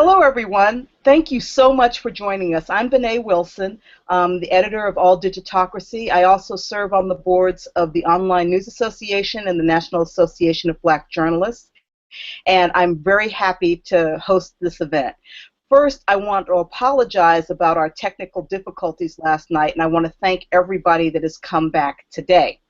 Hello, everyone. Thank you so much for joining us. I'm Benét Wilson, the editor of All Digitocracy. I also serve on the boards of the Online News Association and the National Association of Black Journalists, and I'm very happy to host this event. First, I want to apologize about our technical difficulties last night, and I want to thank everybody that has come back today.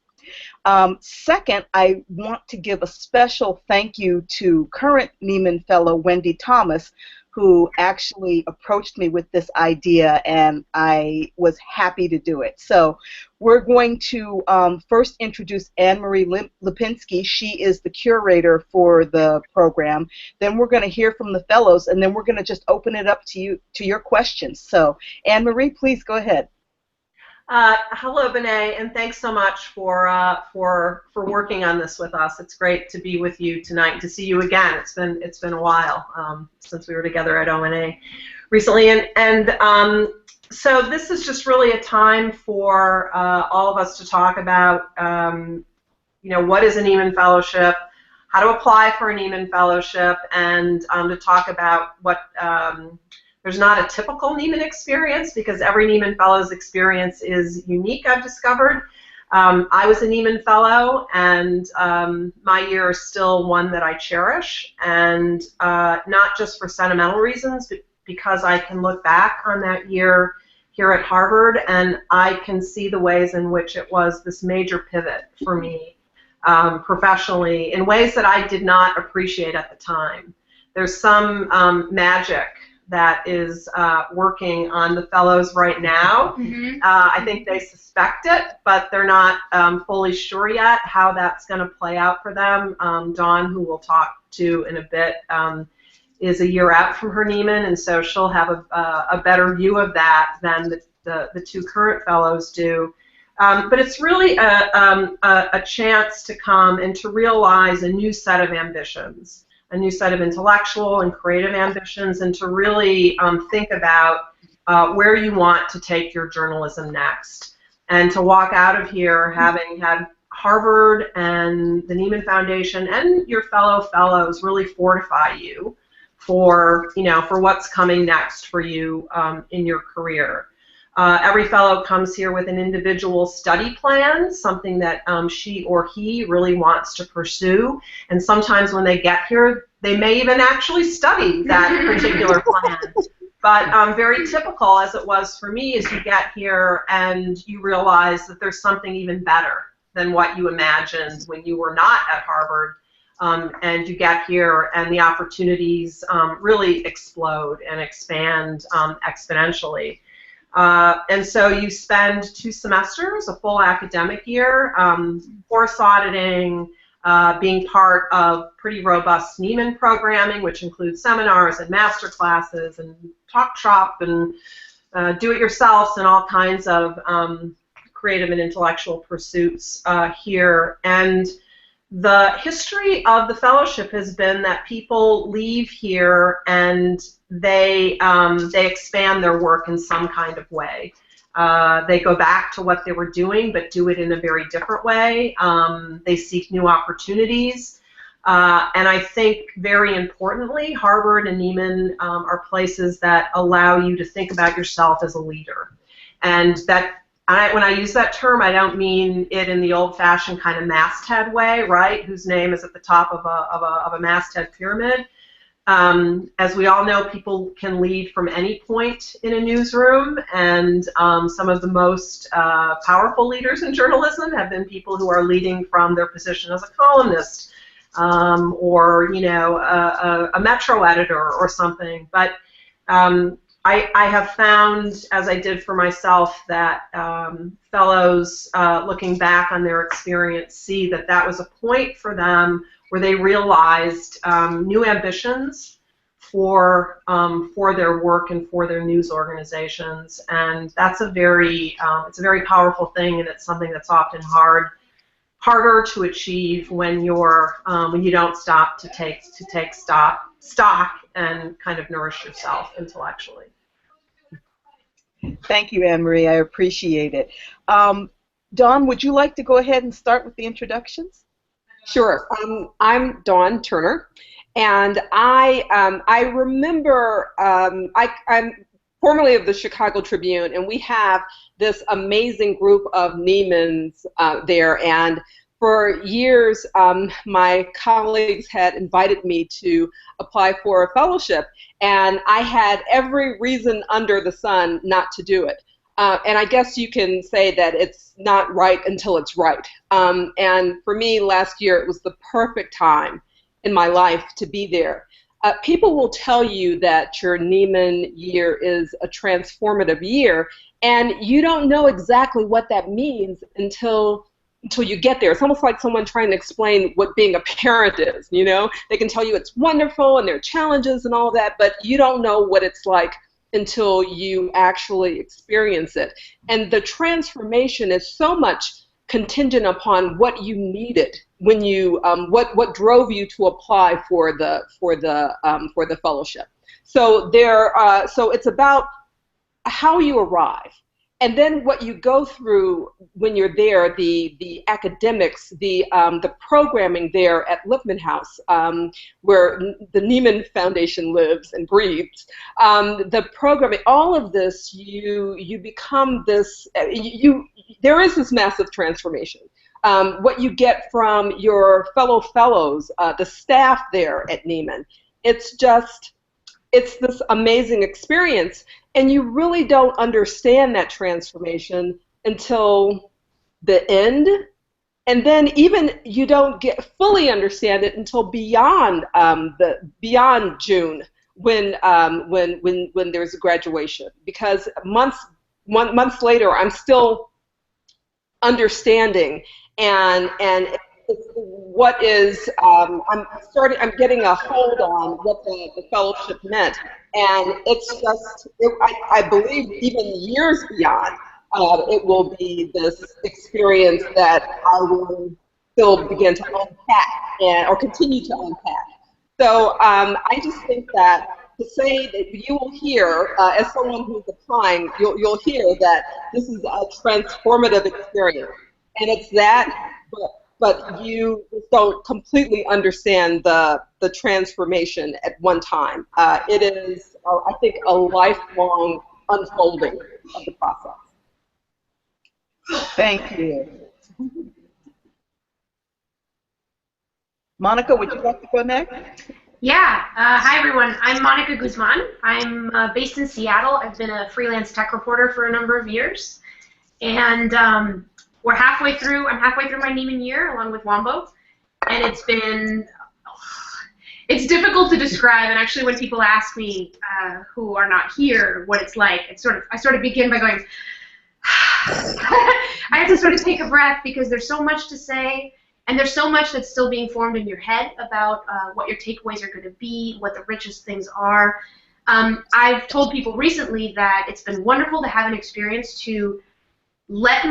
Second, I want to give a special thank you to current Nieman Fellow Wendy Thomas, who actually approached me with this idea, and I was happy to do it. So we're going to first introduce Ann Marie Lipinski. She is the curator for the program. Then we're going to hear from the fellows, and then we're going to just open it up to you, to your questions. So Ann Marie, please go ahead. Hello, Benét, and thanks so much for working on this with us. It's great to be with you tonight, to see you again. It's been a while since we were together at ONA recently, and so this is just really a time for all of us to talk about, what is a Nieman Fellowship, how to apply for a Nieman Fellowship, and to talk about what. There's not a typical Nieman experience because every Nieman Fellows experience is unique, I've discovered. I was a Nieman Fellow, and my year is still one that I cherish, and not just for sentimental reasons, but because I can look back on that year here at Harvard, and I can see the ways in which it was this major pivot for me professionally in ways that I did not appreciate at the time. There's some magic that is working on the fellows right now. Mm-hmm. I think they suspect it, but they're not fully sure yet how that's going to play out for them. Dawn, who we'll talk to in a bit, is a year out from her Nieman, and so she'll have a better view of that than the two current fellows do. But it's really a chance to come and to realize a new set of ambitions, a new set of intellectual and creative ambitions, and to really think about where you want to take your journalism next. And to walk out of here having had Harvard and the Nieman Foundation and your fellow fellows really fortify you for what's coming next for you in your career. Every fellow comes here with an individual study plan, something that she or he really wants to pursue, and sometimes when they get here, they may even actually study that particular plan. But very typical, as it was for me, is you get here and you realize that there's something even better than what you imagined when you were not at Harvard, and you get here and the opportunities really explode and expand exponentially. And so you spend 2 semesters, a full academic year, course auditing, being part of pretty robust Nieman programming, which includes seminars and master classes and talk shop and do-it-yourselfs and all kinds of creative and intellectual pursuits here. And the history of the fellowship has been that people leave here and they expand their work in some kind of way. They go back to what they were doing, but do it in a very different way. They seek new opportunities. And I think, very importantly, Harvard and Nieman are places that allow you to think about yourself as a leader. And that when I use that term, I don't mean it in the old-fashioned kind of masthead way, right, whose name is at the top of a masthead pyramid. As we all know, people can lead from any point in a newsroom, and some of the most powerful leaders in journalism have been people who are leading from their position as a columnist or, a Metro editor or something. But I have found, as I did for myself, that fellows looking back on their experience see that that was a point for them where they realized new ambitions for their work and for their news organizations, and that's it's a very powerful thing, and it's something that's often harder to achieve when you don't stop to take stock and kind of nourish yourself intellectually. Thank you, Ann Marie. I appreciate it. Dawn, would you like to go ahead and start with the introductions? Sure. I'm Dawn Turner, and I remember I'm formerly of the Chicago Tribune, and we have this amazing group of Niemans there. And for years, my colleagues had invited me to apply for a fellowship, and I had every reason under the sun not to do it. And I guess you can say that it's not right until it's right. And for me, last year, it was the perfect time in my life to be there. People will tell you that your Nieman year is a transformative year, and you don't know exactly what that means until you get there. It's almost like someone trying to explain what being a parent is, you know? They can tell you it's wonderful and there are challenges and all that, but you don't know what it's like until you actually experience it. And the transformation is so much contingent upon what you needed when you what drove you to apply for the fellowship. So so it's about how you arrive, and then what you go through when you're there, the academics, the programming there at Lipman House, where the Nieman Foundation lives and breathes. The programming, all of this, you become this. There is this massive transformation. What you get from your fellow fellows, the staff there at Nieman, it's this amazing experience. And you really don't understand that transformation until the end, and then even you don't fully understand it until beyond June, when there's a graduation. Because months later, I'm still understanding, and what is I'm getting a hold on what the fellowship meant. And it's just, I believe, even years beyond, it will be this experience that I will still begin to unpack or continue to unpack. So I just think that to say that you will hear, as someone who's applying, you'll hear that this is a transformative experience, and it's that, but you don't completely understand the transformation at one time. It is, I think, a lifelong unfolding of the process. Thank you. Monica, would you like to go next? Yeah. Hi, everyone. I'm Mónica Guzmán. I'm based in Seattle. I've been a freelance tech reporter for a number of years. And I'm halfway through my Nieman year along with Wombo, and it's difficult to describe. And actually, when people ask me who are not here what it's like, I sort of begin by going, I have to sort of take a breath, because there's so much to say, and there's so much that's still being formed in your head about what your takeaways are going to be, what the richest things are. I've told people recently that it's been wonderful to have an experience to let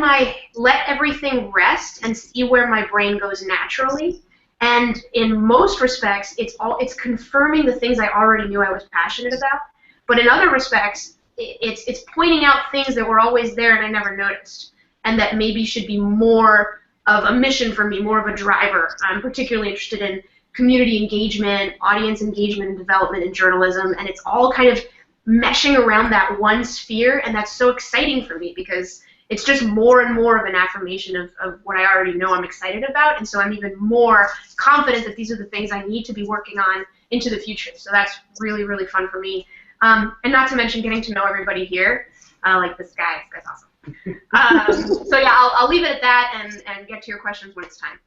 everything rest and see where my brain goes naturally. And in most respects, it's confirming the things I already knew I was passionate about. But in other respects, it's pointing out things that were always there and I never noticed, and that maybe should be more of a mission for me, more of a driver. I'm particularly interested in community engagement, audience engagement and development in journalism, and it's all kind of meshing around that one sphere, and that's so exciting for me, because it's just more and more of an affirmation of what I already know I'm excited about, and so I'm even more confident that these are the things I need to be working on into the future. So that's really, really fun for me. And not to mention getting to know everybody here, like this guy. This guy's awesome. So yeah, I'll leave it at that and get to your questions when it's time.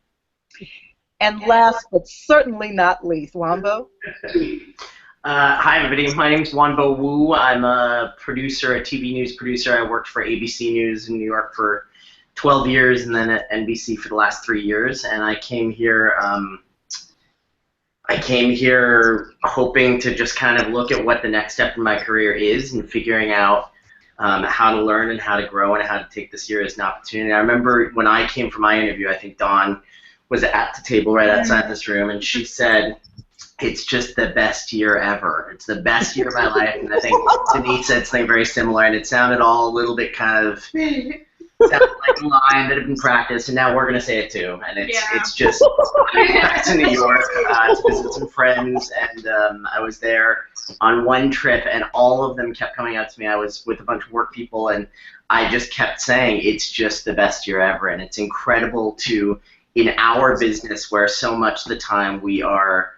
And last but certainly not least, Wombo. Hi, everybody. My name's Wonbo Woo. I'm a producer, a TV news producer. I worked for ABC News in New York for 12 years and then at NBC for the last 3 years. And I came here hoping to just kind of look at what the next step in my career is and figuring out how to learn and how to grow and how to take this year as an opportunity. I remember when I came for my interview, I think Dawn was at the table right outside this room, and she said, "It's just the best year ever. It's the best year of my life." And I think Denise said something very similar, and it sounded all a little bit kind of sounded like a line that had been practiced, and now we're going to say it too. And it's just back to New York to visit some friends, and I was there on one trip, and all of them kept coming out to me. I was with a bunch of work people, and I just kept saying it's just the best year ever, and it's incredible to, in our business where so much of the time we are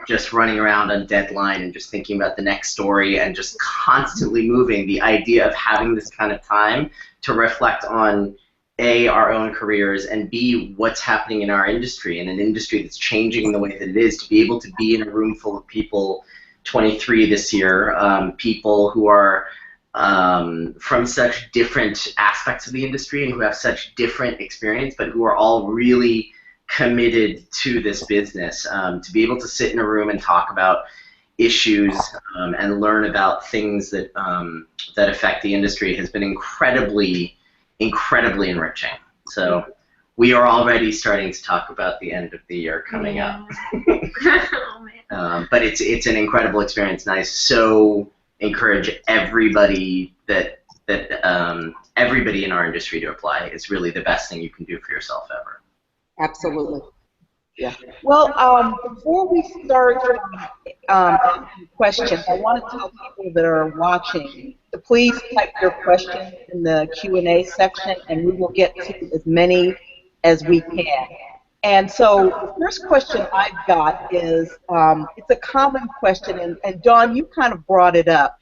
just running around on deadline and just thinking about the next story and just constantly moving, the idea of having this kind of time to reflect on A, our own careers, and B, what's happening in our industry, in an industry that's changing the way that it is, to be able to be in a room full of people, 23 this year, people who are from such different aspects of the industry and who have such different experience, but who are all really committed to this business, to be able to sit in a room and talk about issues and learn about things that that affect the industry has been incredibly enriching. So we are already starting to talk about the end of the year coming up. But it's an incredible experience, and I so encourage everybody everybody in our industry to apply. It's really the best thing you can do for yourself ever. Absolutely. Yeah. Well, before we start questions, I want to tell people that are watching to please type your questions in the Q&A section, and we will get to as many as we can. And so the first question I've got is, it's a common question, and Dawn, you kind of brought it up.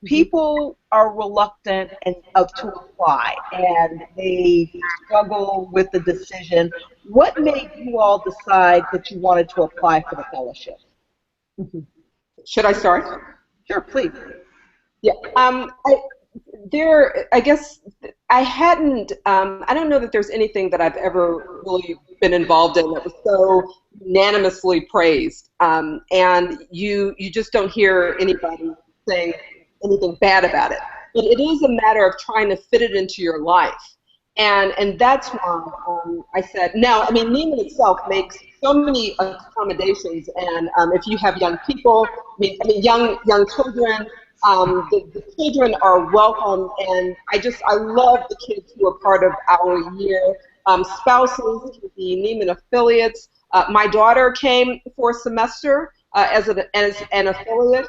People are reluctant to apply, and they struggle with the decision. What made you all decide that you wanted to apply for the fellowship? Should I start? Sure, please. Yeah. I guess I hadn't. I don't know that there's anything that I've ever really been involved in that was so unanimously praised, and you just don't hear anybody saying anything bad about it. But it is a matter of trying to fit it into your life. And that's why I said, now, I mean, Nieman itself makes so many accommodations, and if you have young people, I mean young children, the children are welcome, and I love the kids who are part of our year. Spouses, the Nieman affiliates. My daughter came for a semester as an affiliate.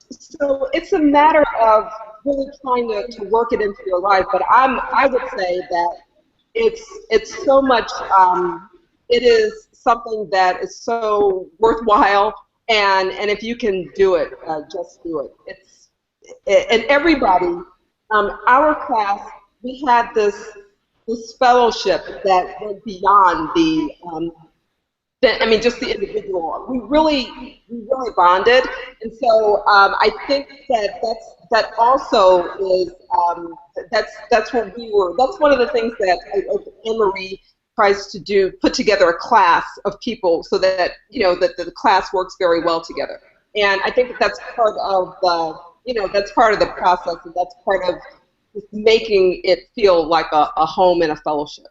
So it's a matter of really trying to work it into your life. But I would say that it's so much. It is something that is so worthwhile, and if you can do it, just do it. And everybody, our class, we had this fellowship that went beyond just the individual. We really bonded, and so I think that also is that's what we were. That's one of the things that Ann Marie tries to do: put together a class of people so that that the class works very well together. And I think that's part of that's part of the process, and that's part of making it feel like a home and a fellowship.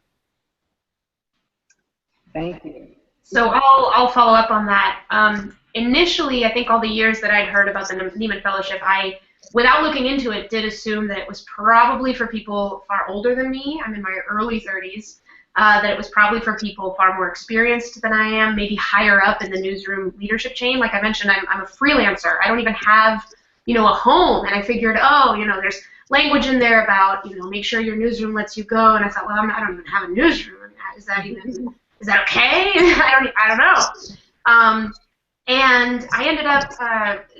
Thank you. So I'll follow up on that. Initially, I think all the years that I'd heard about the Nieman Fellowship, I, without looking into it, did assume that it was probably for people far older than me. I'm in my early 30s. That it was probably for people far more experienced than I am, maybe higher up in the newsroom leadership chain. Like I mentioned, I'm a freelancer. I don't even have, a home. And I figured, there's language in there about, make sure your newsroom lets you go. And I thought, well, I don't even have a newsroom. Is that okay? I don't know. And I ended up,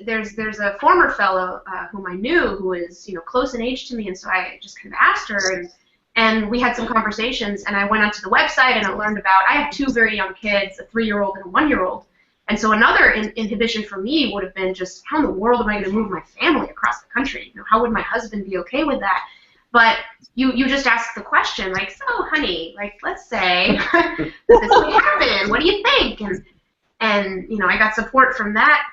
there's a former fellow whom I knew who is, close in age to me, and so I just kind of asked her, and we had some conversations, and I went onto the website and I learned about, I have two very young kids, a 3-year-old and a 1-year-old, and so another inhibition for me would have been just, how in the world am I going to move my family across the country? How would my husband be okay with that? But you just asked the question, like, so, honey, like, let's say that this would happen. What do you think? And I got support from that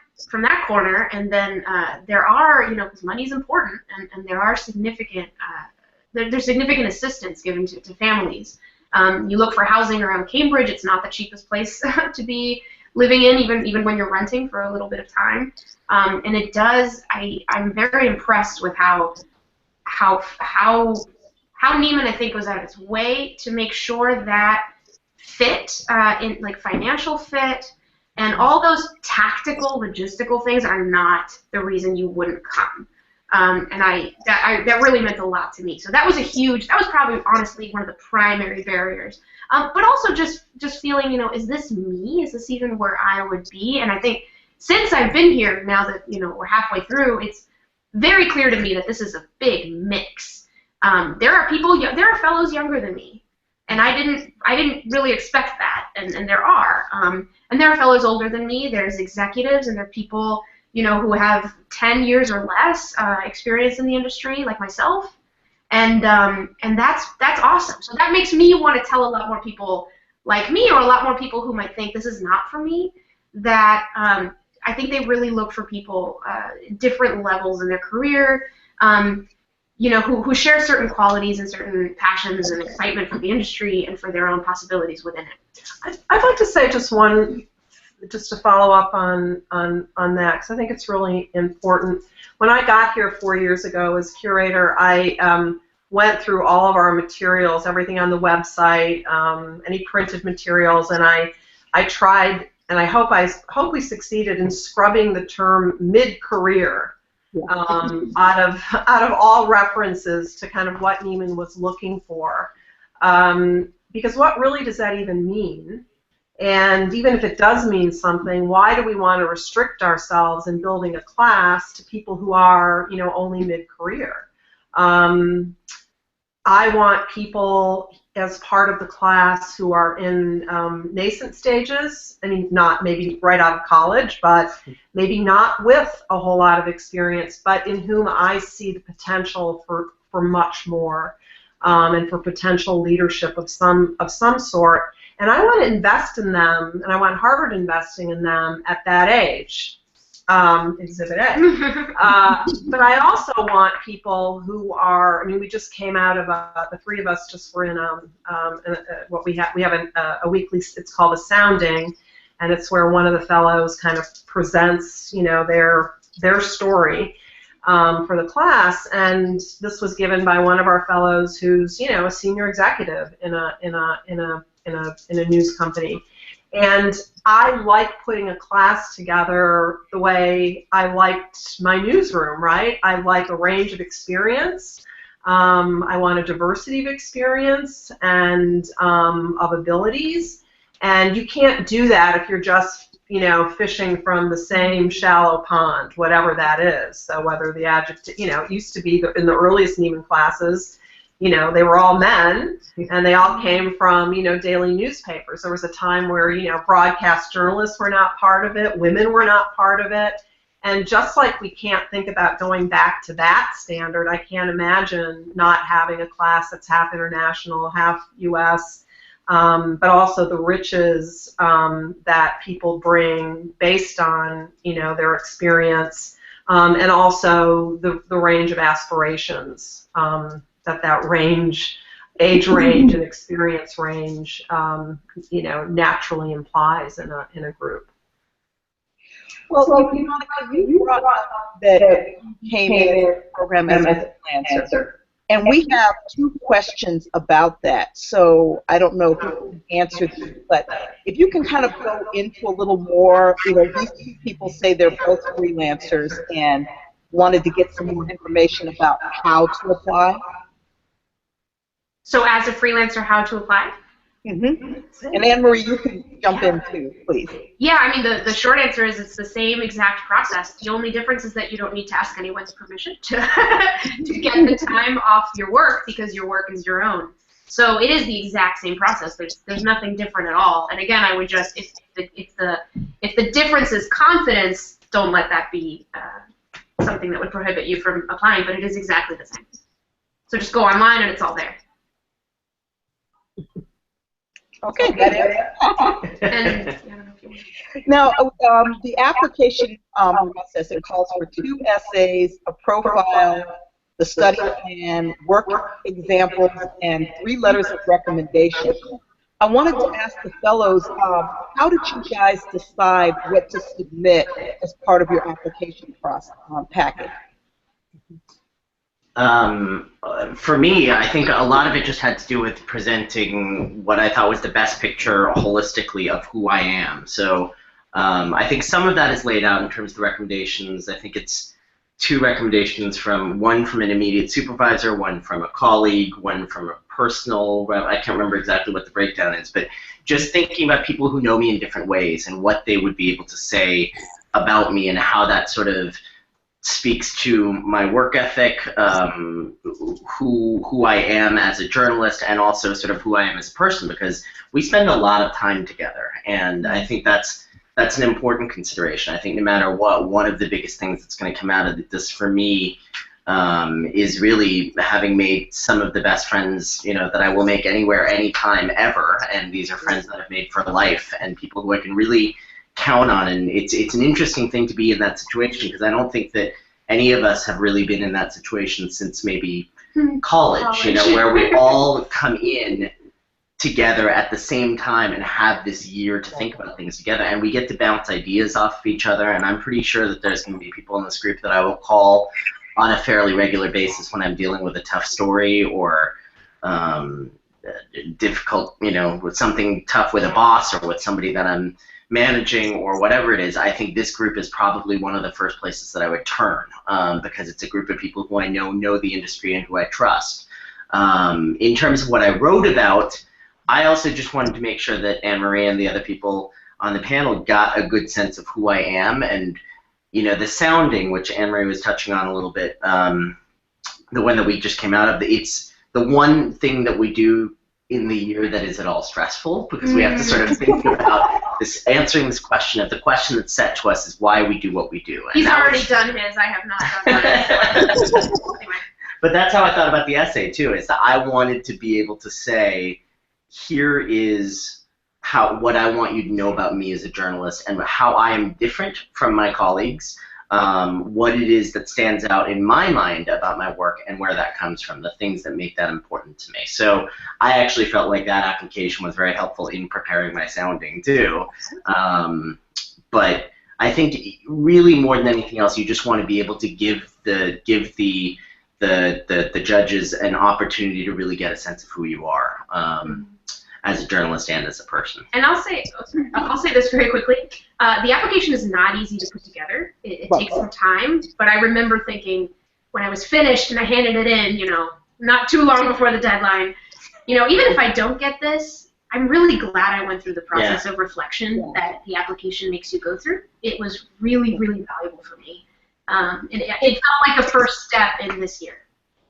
corner. And then there are, because money's important, and there are significant there's significant assistance given to families. You look for housing around Cambridge. It's not the cheapest place to be living in, even when you're renting for a little bit of time. And it does. I'm very impressed with how how Nieman, I think, goes out of its way to make sure that fit, in like financial fit, and all those tactical, logistical things are not the reason you wouldn't come. And that really meant a lot to me. So that was that was probably honestly one of the primary barriers. But also just feeling, is this me? Is this even where I would be? And I think since I've been here, now that, we're halfway through, it's very clear to me that this is a big mix. There are fellows younger than me, and I didn't really expect that, and there are. And there are fellows older than me. There's executives, and there are people, who have 10 years or less experience in the industry, like myself, and that's awesome. So that makes me want to tell a lot more people like me, or a lot more people who might think this is not for me, that I think they really look for people different levels in their career, who share certain qualities and certain passions and excitement for the industry and for their own possibilities within it. I'd like to say just to follow up on that, because I think it's really important. When I got here 4 years ago as curator, I went through all of our materials, everything on the website, any printed materials, and I tried, and I hope we succeeded in scrubbing the term mid-career out of all references to kind of what Nieman was looking for, because what really does that even mean? And even if it does mean something, why do we want to restrict ourselves in building a class to people who are, only mid-career? I want people as part of the class who are in nascent stages. I mean, not maybe right out of college, but maybe not with a whole lot of experience, but in whom I see the potential for much more, and for potential leadership of some sort. And I want to invest in them, and I want Harvard investing in them at that age, Exhibit A. But I also want people who are, we just came out of, the three of us just were in what we have a weekly, it's called a sounding, and it's where one of the fellows kind of presents, their story for the class, and this was given by one of our fellows who's, a senior executive in a news company. And I like putting a class together the way I liked my newsroom, right? I like a range of experience. I want a diversity of experience and of abilities. And you can't do that if you're just, fishing from the same shallow pond, whatever that is. So whether the adjective, it used to be in the earliest Nieman classes, they were all men, and they all came from, daily newspapers. There was a time where, broadcast journalists were not part of it, women were not part of it, and just like we can't think about going back to that standard, I can't imagine not having a class that's half international, half U.S., but also the riches that people bring based on, their experience, and also the range of aspirations. That range, age range and experience range, naturally implies in a group. Well, you brought up that you came in the program as a freelancer, and we have 2 questions about that. So I don't know if you can answer these, but if you can kind of go into a little more. These 2 people say they're both freelancers and wanted to get some more information about how to apply. So as a freelancer, how to apply? Mm-hmm. And Ann Marie, you can jump in too, please. Yeah, the short answer is it's the same exact process. The only difference is that you don't need to ask anyone's permission to get the time off your work, because your work is your own. So it is the exact same process. There's nothing different at all. And again, I would just, if the difference is confidence, don't let that be something that would prohibit you from applying. But it is exactly the same. So just go online and it's all there. Okay. Now, the application process, it calls for 2 essays, a profile, the study plan, work examples, and 3 letters of recommendation. I wanted to ask the fellows, how did you guys decide what to submit as part of your application process packet? For me, I think a lot of it just had to do with presenting what I thought was the best picture holistically of who I am. So I think some of that is laid out in terms of the recommendations. I think it's 2 recommendations one from an immediate supervisor, one from a colleague, one from a personal, I can't remember exactly what the breakdown is, but just thinking about people who know me in different ways and what they would be able to say about me and how that sort of speaks to my work ethic, who I am as a journalist, and also sort of who I am as a person, because we spend a lot of time together, and I think that's an important consideration. I think no matter what, one of the biggest things that's going to come out of this for me is really having made some of the best friends, that I will make anywhere, anytime, ever, and these are friends that I've made for life and people who I can really count on. And it's an interesting thing to be in that situation, because I don't think that any of us have really been in that situation since maybe college, where we all come in together at the same time and have this year to think about things together, and we get to bounce ideas off of each other. And I'm pretty sure that there's going to be people in this group that I will call on a fairly regular basis when I'm dealing with a tough story or difficult, with something tough with a boss or with somebody that I'm managing or whatever it is. I think this group is probably one of the first places that I would turn, because it's a group of people who I know the industry and who I trust. In terms of what I wrote about, I also just wanted to make sure that Ann Marie and the other people on the panel got a good sense of who I am, and the sounding, which Ann Marie was touching on a little bit, the one that we just came out of, it's the one thing that we do in the year that is at all stressful, because we have to sort of think about answering this question. If the question that's set to us is why we do what we do. And he's already done his. I have not done mine. Anyway. But that's how I thought about the essay too. Is that I wanted to be able to say, here is what I want you to know about me as a journalist and how I am different from my colleagues. What it is that stands out in my mind about my work and where that comes from, the things that make that important to me. So I actually felt like that application was very helpful in preparing my sounding too. But I think really more than anything else, you just want to be able to give the judges an opportunity to really get a sense of who you are as a journalist and as a person. And I'll say this very quickly. The application is not easy to put together. It takes some time, but I remember thinking when I was finished and I handed it in, not too long before the deadline, even if I don't get this, I'm really glad I went through the process of reflection that the application makes you go through. It was really, really valuable for me. And it felt like a first step in this year.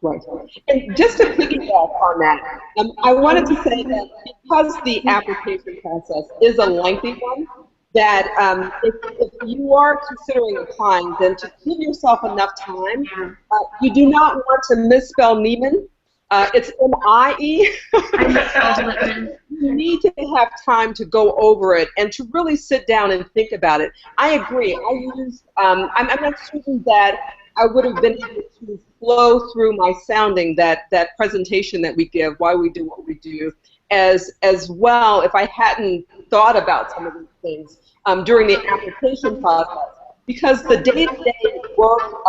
Right. And just to piggyback on that, I wanted to say that because the application process is a lengthy one, that if you are considering applying, then to give yourself enough time. You do not want to misspell Nieman. It's N-I-E. I misspelled Lipman. You need to have time to go over it and to really sit down and think about it. I agree. I'm not certain that I would have been able to flow through my sounding, that presentation that we give, why we do what we do, as well if I hadn't thought about some of these things during the application process. Because the day-to-day work,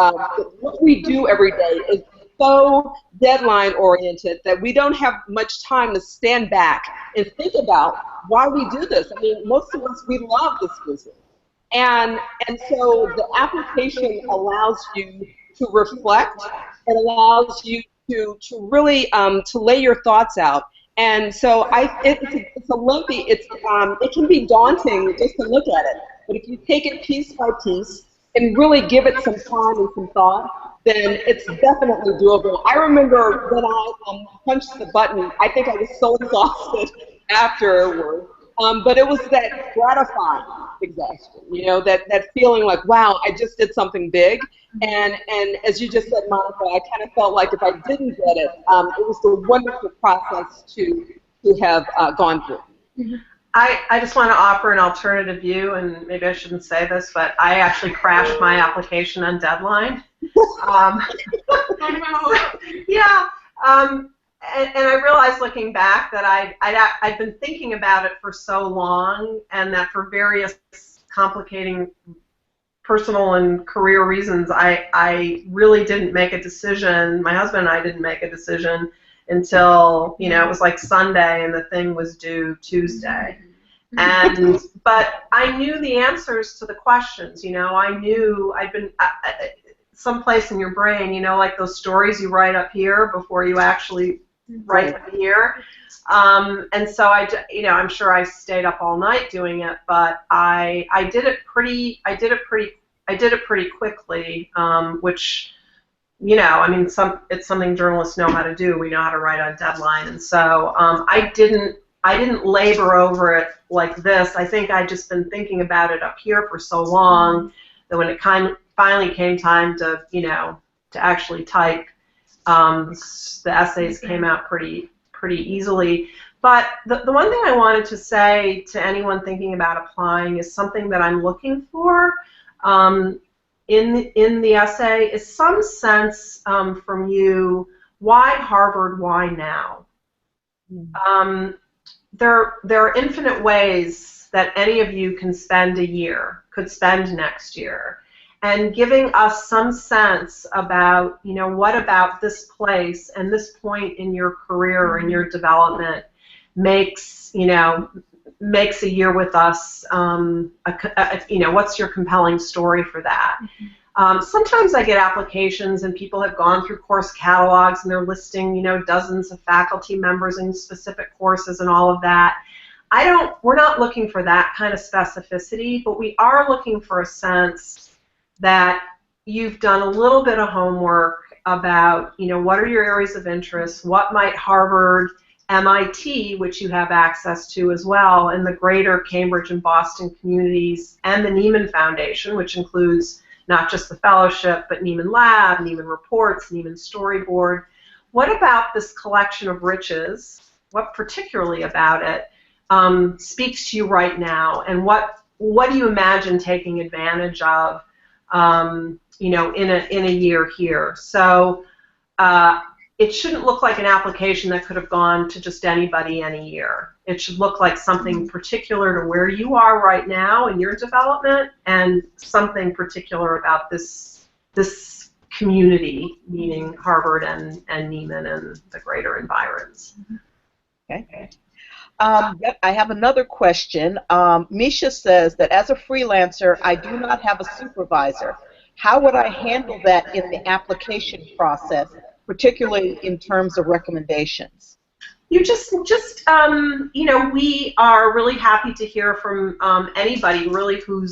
what we do every day is so deadline-oriented that we don't have much time to stand back and think about why we do this. I mean, most of us, we love this business. And so the application allows you to reflect. It allows you to really to lay your thoughts out. And so it's a lengthy. It can be daunting just to look at it. But if you take it piece by piece and really give it some time and some thought, then it's definitely doable. I remember when I punched the button, I think I was so exhausted afterward. But it was that gratifying exhaustion, that feeling like, wow, I just did something big. And as you just said, Monica, I kind of felt like if I didn't get it, it was a wonderful process to have gone through. Mm-hmm. I just want to offer an alternative view, and maybe I shouldn't say this, but I actually crashed my application on deadline. Yeah. And I realized looking back that I'd been thinking about it for so long, and that for various complicating personal and career reasons, I really didn't make a decision. My husband and I didn't make a decision until, you know, it was like Sunday and the thing was due Tuesday. And but I knew the answers to the questions. You know, I knew I'd been someplace in your brain, you know, like those stories you write up here before you actually write them here. And so you know, I'm sure I stayed up all night doing it, but I did it pretty quickly, which, you know, I mean, it's something journalists know how to do. We know how to write on deadline, and so I didn't labor over it like this. I think I'd just been thinking about it up here for so long that when it finally came time to, you know, to actually type, the essays came out pretty easily. But the one thing I wanted to say to anyone thinking about applying is something that I'm looking for in the essay is some sense from you, why Harvard, why now? There are infinite ways that any of you can spend a year, could spend next year, and giving us some sense about, you know, what about this place and this point in your career or in your development makes, you know, makes a year with us, you know, what's your compelling story for that? Sometimes I get applications and people have gone through course catalogs and they're listing, you know, dozens of faculty members in specific courses and all of that. We're not looking for that kind of specificity, but we are looking for a sense that you've done a little bit of homework about, you know, what are your areas of interest, what might Harvard, MIT, which you have access to as well, and the greater Cambridge and Boston communities, and the Nieman Foundation, which includes not just the fellowship, but Nieman Lab, Nieman Reports, Nieman Storyboard. What about this collection of riches, what particularly about it, speaks to you right now, and what do you imagine taking advantage of, you know, in a year here? So it shouldn't look like an application that could have gone to just anybody any year. It should look like something particular to where you are right now in your development, and something particular about this community, meaning Harvard and Nieman and the greater environs. Okay. Yep, I have another question. Misha says that as a freelancer, I do not have a supervisor. How would I handle that in the application process, particularly in terms of recommendations? You just you know, we are really happy to hear from anybody really who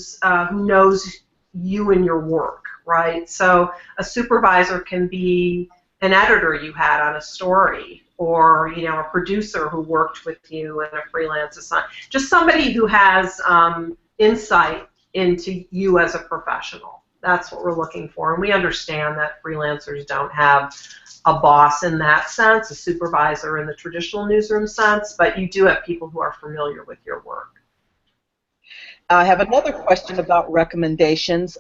knows you and your work, right? So a supervisor can be an editor you had on a story, or, you know, a producer who worked with you in a freelance assignment. Just somebody who has insight into you as a professional. That's what we're looking for, and we understand that freelancers don't have a boss in that sense, a supervisor in the traditional newsroom sense, but you do have people who are familiar with your work. I have another question about recommendations.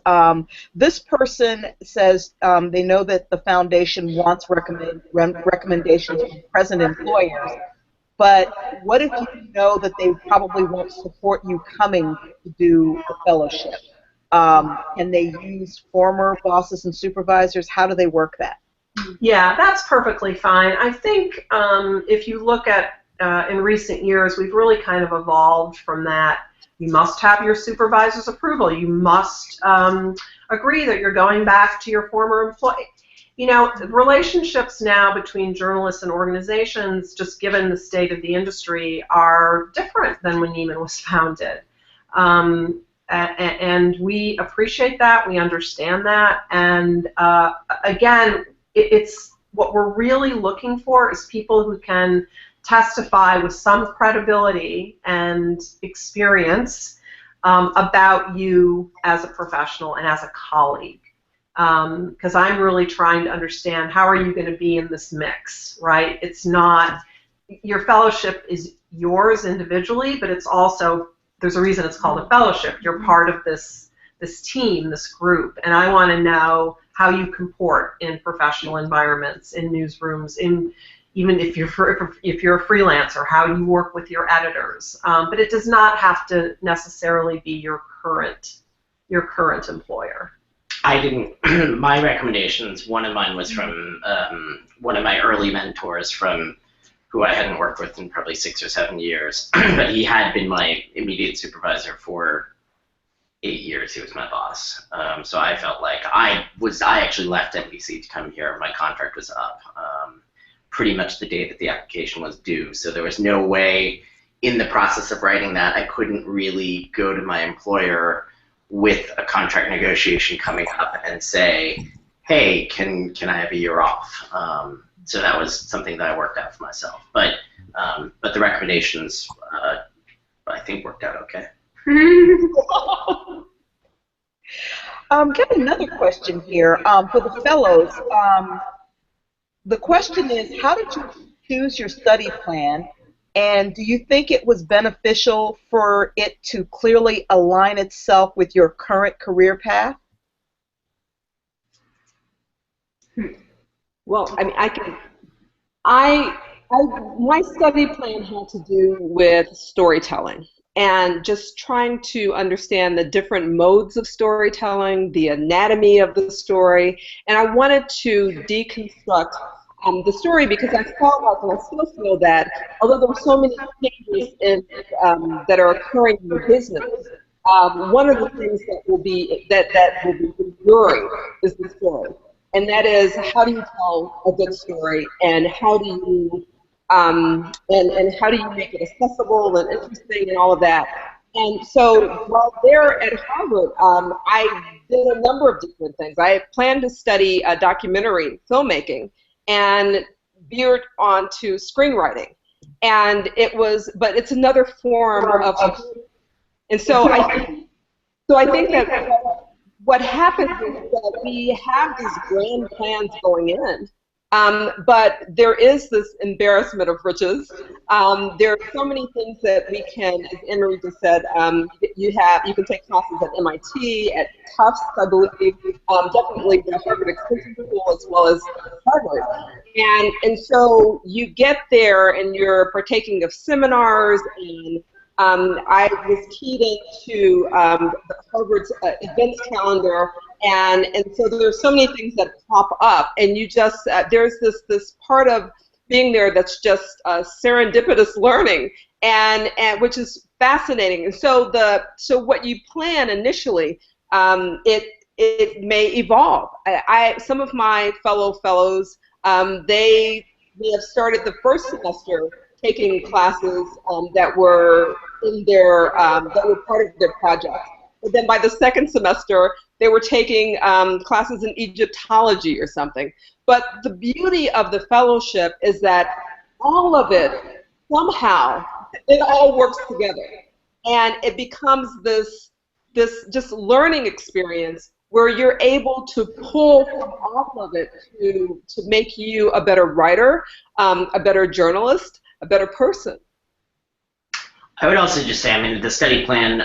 This person says they know that the foundation wants recommendations from present employers, but what if you know that they probably won't support you coming to do the fellowship? Can they use former bosses and supervisors? How do they work that? Yeah, that's perfectly fine. I think if you look at in recent years, we've really kind of evolved from that. You must have your supervisor's approval. You must agree that you're going back to your former employee. You know, relationships now between journalists and organizations, just given the state of the industry, are different than when Nieman was founded. And we appreciate that. We understand that. And again, it's what we're really looking for is people who can testify with some credibility and experience about you as a professional and as a colleague. Because I'm really trying to understand, how are you going to be in this mix, right? It's not, your fellowship is yours individually, but it's also, there's a reason it's called a fellowship. You're part of this team, this group, and I want to know how you comport in professional environments, in newsrooms, even if you're a freelancer, how you work with your editors. But it does not have to necessarily be your current your current employer? I didn't. My recommendations, one of mine was from one of my early mentors from who I hadn't worked with in probably 6 or 7 years, but he had been my immediate supervisor for 8 years. He was my boss. So I felt like I actually left NBC to come here. My contract was up pretty much the day that the application was due. So there was no way in the process of writing that I couldn't really go to my employer with a contract negotiation coming up and say, hey, can I have a year off? So that was something that I worked out for myself. But the recommendations, I think, worked out okay. Got another question here for the fellows. The question is, how did you choose your study plan, and do you think it was beneficial for it to clearly align itself with your current career path? Well, I mean, my study plan had to do with storytelling and just trying to understand the different modes of storytelling, the anatomy of the story, and I wanted to deconstruct the story because I felt like, and I still feel that, although there were so many changes that are occurring in the business, one of the things that will be enduring is the story. And that is, how do you tell a good story, and how do you and how do you make it accessible and interesting and all of that? And so while there at Harvard, I did a number of different things. I planned to study documentary filmmaking and veered onto screenwriting, and but it's another form of. And so I think that what happens is that we have these grand plans going in, but there is this embarrassment of riches. There are so many things that we can, as Ann Marie just said, you can take classes at MIT, at Tufts, I believe, definitely the Harvard Extension School as well as Harvard. And so you get there and you're partaking of seminars, and I was keyed into Harvard's events calendar, and so there's so many things that pop up, and you just there's this part of being there that's just serendipitous learning, and which is fascinating. And so what you plan initially, it may evolve. Some of my fellows, they have started the first semester taking classes that were in their that were part of their project. But then by the second semester, they were taking classes in Egyptology or something. But the beauty of the fellowship is that all of it, somehow, it all works together. And it becomes this just learning experience where you're able to pull from all of it to make you a better writer, a better journalist, a better person. I would also just say, I mean, the study plan,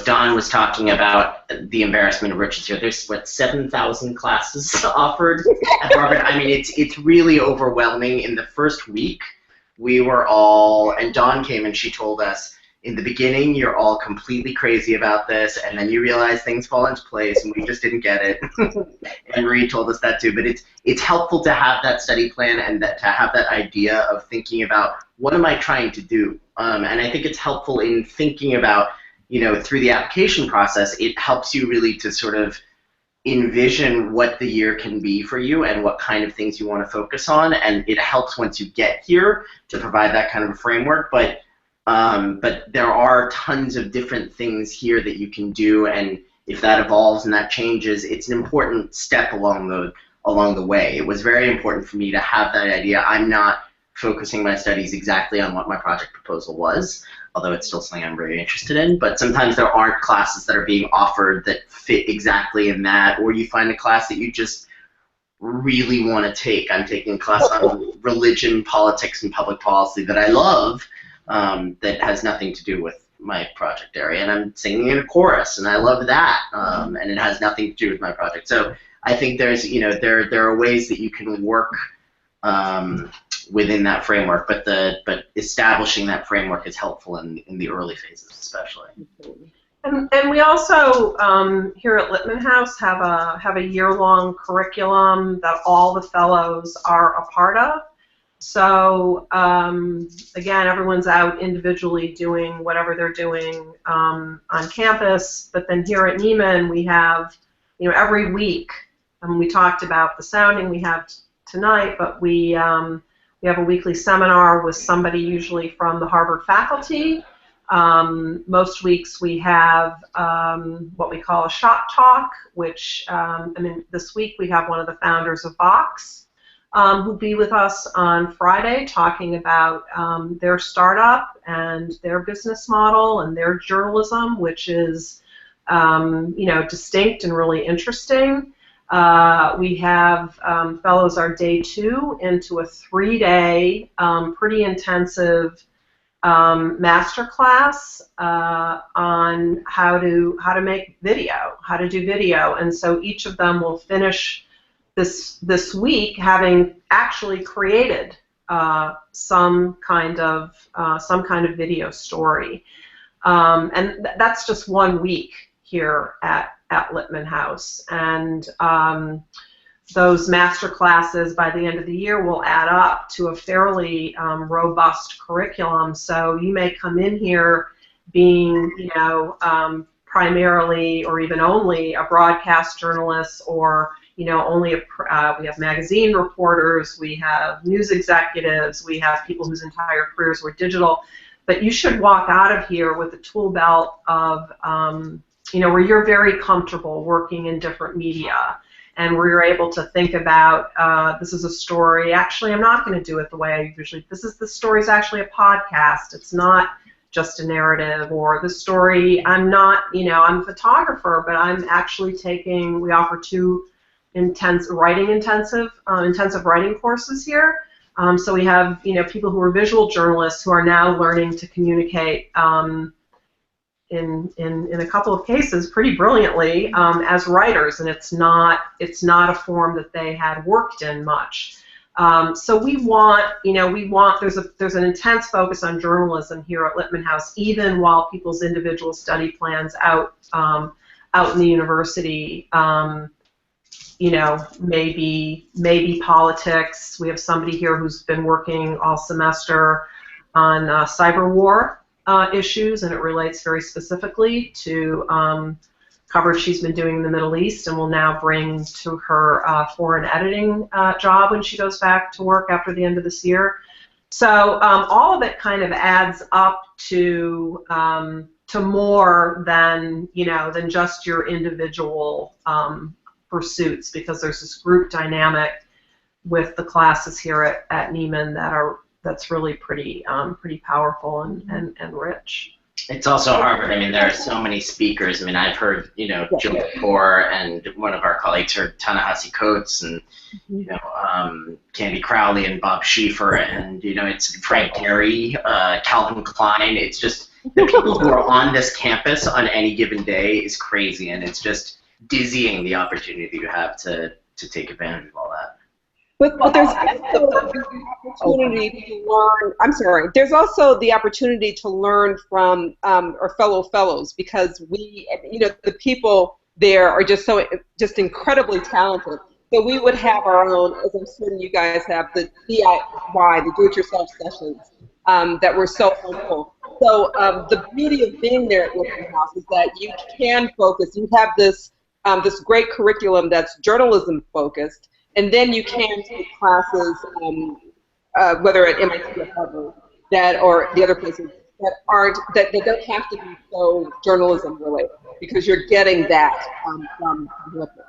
Don was talking about the embarrassment of riches here. There's, 7,000 classes offered at Harvard. I mean, it's really overwhelming. In the first week, we were all, and Dawn came and she told us, in the beginning, you're all completely crazy about this, and then you realize things fall into place, and we just didn't get it. And Marie told us that too. But it's helpful to have that study plan and to have that idea of thinking about, what am I trying to do? And I think it's helpful in thinking about, through the application process, it helps you really to sort of envision what the year can be for you and what kind of things you want to focus on. And it helps once you get here to provide that kind of a framework. But there are tons of different things here that you can do, and if that evolves and that changes, it's an important step along the way. It was very important for me to have that idea. I'm not focusing my studies exactly on what my project proposal was, although it's still something I'm very interested in, but sometimes there aren't classes that are being offered that fit exactly in that, or you find a class that you just really want to take. I'm taking a class on religion, politics, and public policy that I love, that has nothing to do with my project area, and I'm singing in a chorus, and I love that, and it has nothing to do with my project. So I think there's, there are ways that you can work within that framework, but establishing that framework is helpful in the early phases, especially. And we also here at Lipman House have a year-long curriculum that all the fellows are a part of. So again, everyone's out individually doing whatever they're doing on campus. But then here at Nieman, we have, every week. We talked about the sounding we have tonight, but we have a weekly seminar with somebody usually from the Harvard faculty. Most weeks we have what we call a shop talk, which, this week we have one of the founders of Vox who'll be with us on Friday talking about their startup and their business model and their journalism, which is, distinct and really interesting. We have fellows are day 2 into a 3-day, pretty intensive master class on how to make video, how to do video, and so each of them will finish this week having actually created some kind of video story, and that's just 1 week here at Lipman House, and those master classes by the end of the year will add up to a fairly robust curriculum. So you may come in here being, primarily or even only a broadcast journalist, or only we have magazine reporters, we have news executives, we have people whose entire careers were digital. But you should walk out of here with a tool belt of, where you're very comfortable working in different media, and where you're able to think about, this is a story, actually I'm not going to do it the way I usually, the story is actually a podcast, it's not just a narrative, or the story, I'm not, I'm a photographer, but I'm actually taking, we offer 2 intensive writing courses here. So we have, people who are visual journalists who are now learning to communicate in a couple of cases pretty brilliantly as writers, and it's not a form that they had worked in much. So we want there's an intense focus on journalism here at Lipman House, even while people's individual study plans out in the university, maybe politics. We have somebody here who's been working all semester on cyber war issues, and it relates very specifically to coverage she's been doing in the Middle East, and will now bring to her foreign editing job when she goes back to work after the end of this year. So all of it kind of adds up to more than than just your individual pursuits, because there's this group dynamic with the classes here at Nieman that's really pretty powerful and rich. It's also Harvard. There are so many speakers. I've heard, Joe Kapoor, and one of our colleagues heard Ta-Nehisi Coates, and Candy Crowley and Bob Schieffer, and it's Frank Gehry, Calvin Klein. It's just the people who are on this campus on any given day is crazy, and it's just dizzying the opportunity you have to take advantage of all that. But there's also the opportunity to learn. I'm sorry. There's also the opportunity to learn from our fellow fellows, because we, the people there are just incredibly talented. So we would have our own, as I'm certain you guys have, the DIY, the do-it-yourself sessions that were so helpful. So the beauty of being there at Lipman House is that you can focus. You have this great curriculum that's journalism focused. And then you can take classes, whether at MIT or Harvard, or the other places that don't have to be so journalism related, because you're getting that from Lipman.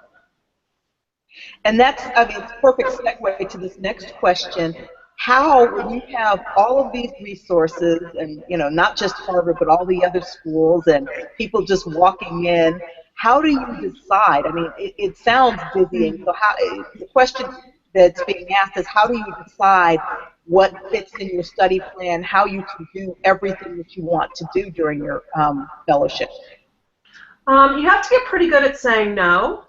And that's, it's a perfect segue to this next question. How, when you have all of these resources, and not just Harvard, but all the other schools, and people just walking in, how do you decide? It sounds dizzying. So the question that's being asked is, how do you decide what fits in your study plan, how you can do everything that you want to do during your fellowship? You have to get pretty good at saying no.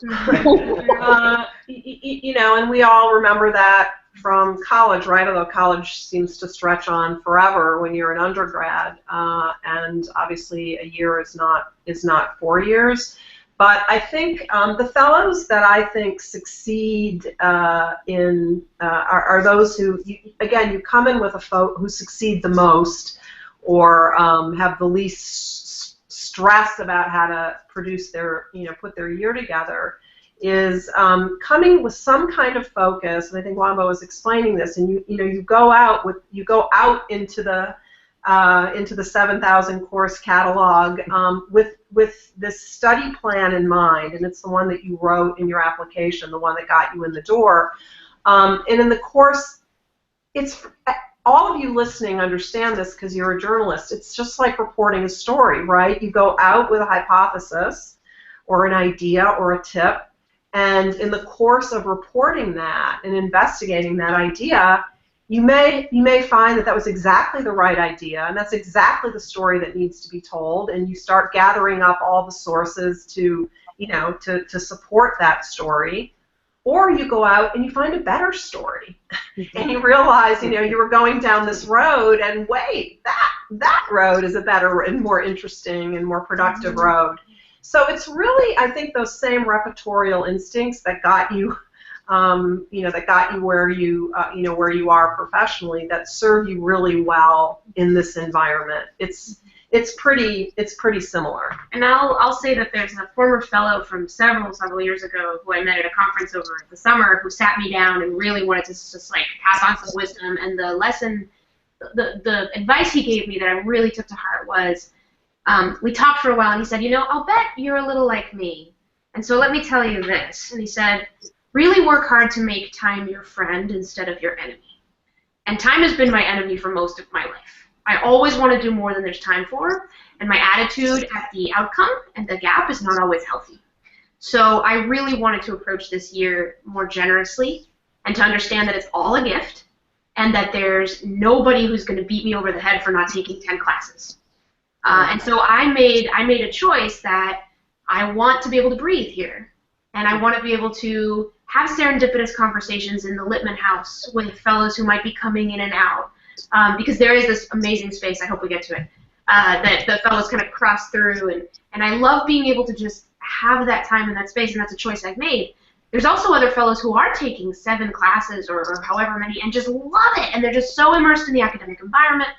And we all remember that college, right? Although college seems to stretch on forever when you're an undergrad, and obviously a year is not 4 years. But I think the fellows that I think succeed are those who, again, you come in with who succeed the most, or have the least stress about how to produce their, put their year together, is coming with some kind of focus. And I think Wonbo was explaining this. And you go out into the 7,000 course catalog with this study plan in mind, and it's the one that you wrote in your application, the one that got you in the door. And in the course, it's all of you listening understand this because you're a journalist. It's just like reporting a story, right? You go out with a hypothesis or an idea or a tip, and in the course of reporting that and investigating that idea, you may find that was exactly the right idea, and that's exactly the story that needs to be told, and you start gathering up all the sources to support that story. Or you go out and you find a better story, and you realize, you were going down this road, and wait, that road is a better and more interesting and more productive road. So it's really, I think, those same repertorial instincts that got you, where you are professionally, that serve you really well in this environment. It's pretty similar. And I'll say that there's a former fellow from several years ago who I met at a conference over the summer who sat me down and really wanted to just like pass on some wisdom. And the lesson, the advice he gave me that I really took to heart was, we talked for a while, and he said, I'll bet you're a little like me, and so let me tell you this. And he said, really work hard to make time your friend instead of your enemy. And time has been my enemy for most of my life. I always want to do more than there's time for, and my attitude at the outcome and the gap is not always healthy. So I really wanted to approach this year more generously, and to understand that it's all a gift, and that there's nobody who's going to beat me over the head for not taking 10 classes. And so I made a choice that I want to be able to breathe here, and I want to be able to have serendipitous conversations in the Lippman House with fellows who might be coming in and out, because there is this amazing space, I hope we get to it, that the fellows kind of cross through, and I love being able to just have that time in that space, and that's a choice I've made. There's also other fellows who are taking 7 classes or however many and just love it, and they're just so immersed in the academic environment.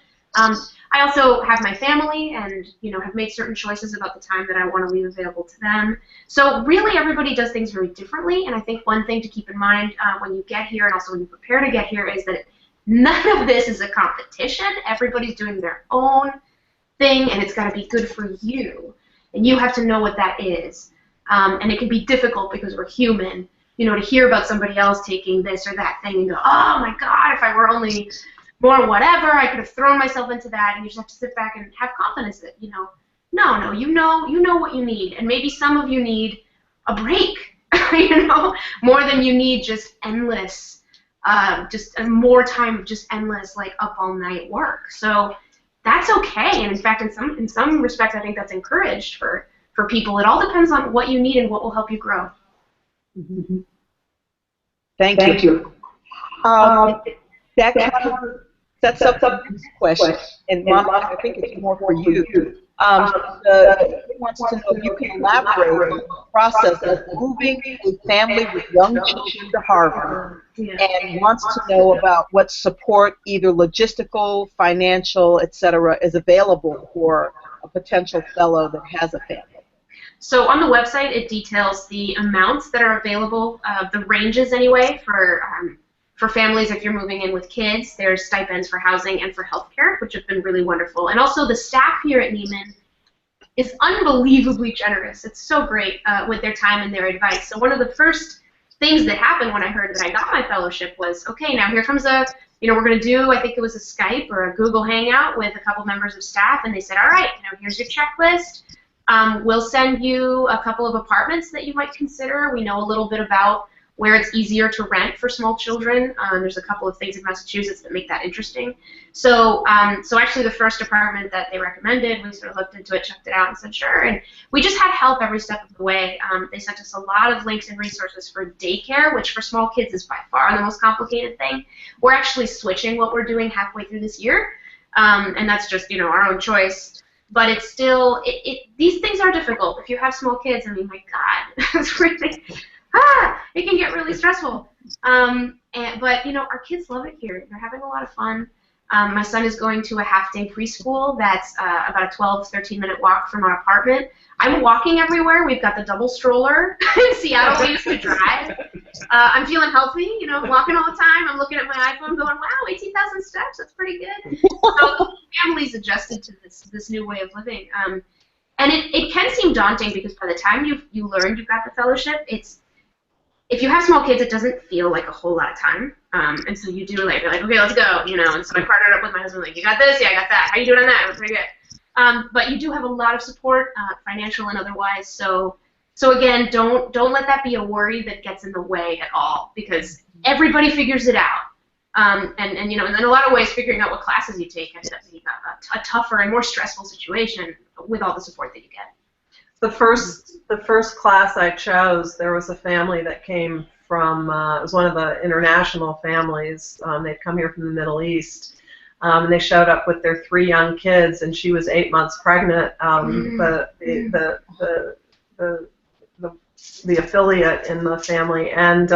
I also have my family, and have made certain choices about the time that I want to leave available to them. So really, everybody does things very differently, and I think one thing to keep in mind when you get here, and also when you prepare to get here, is that none of this is a competition. Everybody's doing their own thing, and it's got to be good for you, and you have to know what that is. And it can be difficult because we're human, to hear about somebody else taking this or that thing and go, oh my God, if I were only more whatever, I could have thrown myself into that, and you just have to sit back and have confidence that, no, you know what you need, and maybe some of you need a break, more than you need just endless, more time of just endless, like, up all night work. So that's okay, and in fact, in some respects, I think that's encouraged for people. It all depends on what you need and what will help you grow. Mm-hmm. Thank you. That kind of sets up the next question, and Mónica, I think it's more for you. He wants to know if you can elaborate on the process of moving a family with young children to Harvard, and wants to know about what support, either logistical, financial, etc., is available for a potential fellow that has a family. So on the website, it details the amounts that are available, the ranges anyway, for families if you're moving in with kids. There's stipends for housing and for healthcare, which have been really wonderful. And also the staff here at Nieman is unbelievably generous. It's so great with their time and their advice. So one of the first things that happened when I heard that I got my fellowship was, okay, now here comes we're going to do, I think it was a Skype or a Google Hangout with a couple members of staff, and they said, all right, now here's your checklist. We'll send you a couple of apartments that you might consider. We know a little bit about where it's easier to rent for small children. There's a couple of things in Massachusetts that make that interesting. So actually the first apartment that they recommended, we sort of looked into it, checked it out, and said sure. And we just had help every step of the way. They sent us a lot of links and resources for daycare, which for small kids is by far the most complicated thing. We're actually switching what we're doing halfway through this year, and that's just our own choice. But it's still, these things are difficult. If you have small kids, I mean, my God, it's really, it can get really stressful. But our kids love it here. They're having a lot of fun. My son is going to a half-day preschool that's about a 12, 13-minute walk from our apartment. I'm walking everywhere. We've got the double stroller. In Seattle, we used to drive. I'm feeling healthy, walking all the time. I'm looking at my iPhone going, wow, 18,000 steps. That's pretty good. So the family's adjusted to this new way of living. And it can seem daunting because by the time you learn you've got the fellowship, if you have small kids, it doesn't feel like a whole lot of time. And so you do you're like, okay, let's go, And so I partnered up with my husband, like, you got this? Yeah, I got that. How you doing on that? I'm pretty good. But you do have a lot of support, financial and otherwise. So again, don't let that be a worry that gets in the way at all, because everybody figures it out. And in a lot of ways, figuring out what classes you take ended up being a tougher and more stressful situation with all the support that you get. The first class I chose, there was a family that came from, it was one of the international families. They'd come here from the Middle East. And they showed up with their 3 young kids, and she was 8 months pregnant. The affiliate in the family, and